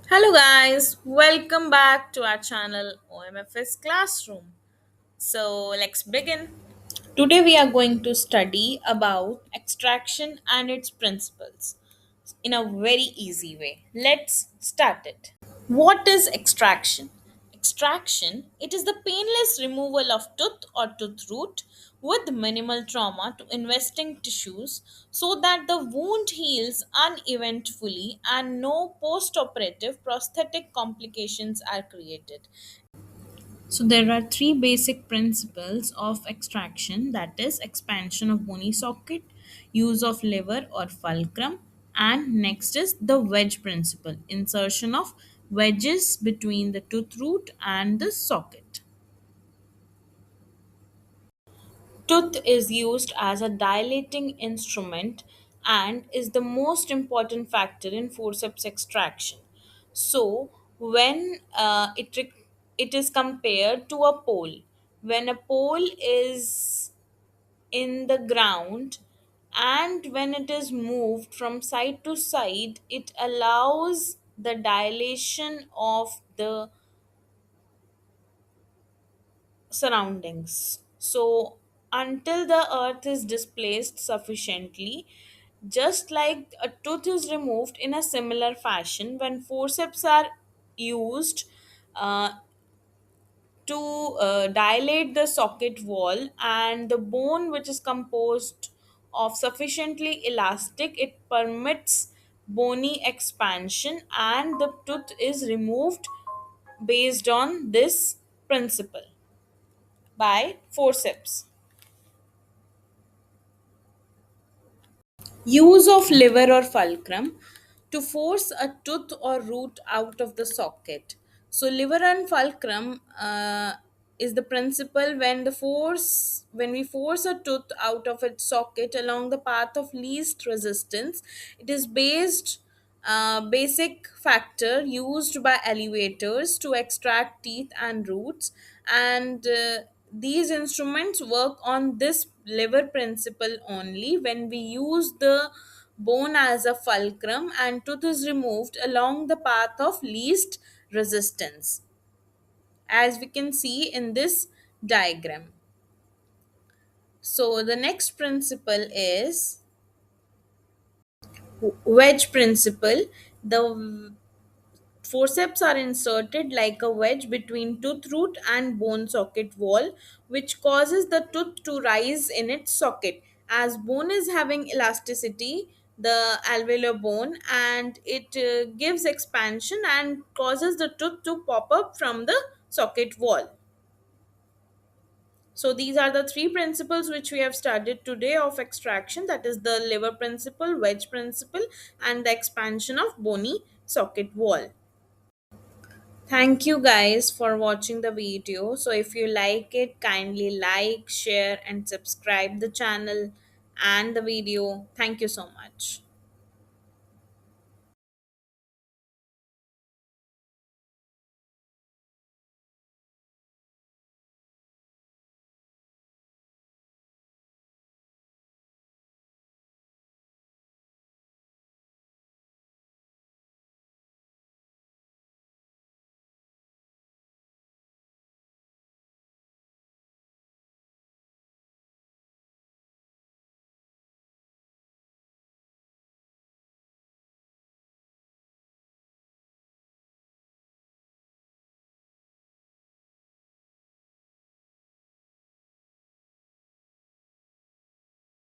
Hello guys, welcome back to our channel OMFS Classroom. So let's begin. Today we are going to study about extraction and its principles in a very easy way. Let's start it. What is extraction? Extraction, it is the painless removal of tooth or tooth root with minimal trauma to investing tissues so that the wound heals uneventfully and no post-operative prosthetic complications are created. So there are three basic principles of extraction, that is expansion of bony socket, use of lever or fulcrum, and next is the wedge principle, insertion of wedges between the tooth root and the socket. Tooth is used as a dilating instrument and is the most important factor in forceps extraction. So, when it is compared to a pole, when a pole is in the ground and when it is moved from side to side, it allows the dilation of the surroundings. So, until the earth is displaced sufficiently, just like a tooth is removed in a similar fashion, when forceps are used uh, to dilate the socket wall and the bone, which is composed of sufficiently elastic, it permits bony expansion and the tooth is removed based on this principle by forceps. Use of lever or fulcrum to force a tooth or root out of the socket. So lever and fulcrum is the principle when we force a tooth out of its socket along the path of least resistance. It is based basic factor used by elevators to extract teeth and roots, and these instruments work on this lever principle only when we use the bone as a fulcrum and tooth is removed along the path of least resistance, as we can see in this diagram. So the next principle is wedge principle. The forceps are inserted like a wedge between tooth root and bone socket wall, which causes the tooth to rise in its socket. As bone is having elasticity, the alveolar bone, and it gives expansion and causes the tooth to pop up from the socket wall. So these are the three principles which we have studied today of extraction, that is the lever principle, wedge principle, and the expansion of bony socket wall. Thank you guys for watching the video. So if you like it, kindly like, share and subscribe the channel and the video. Thank you so much.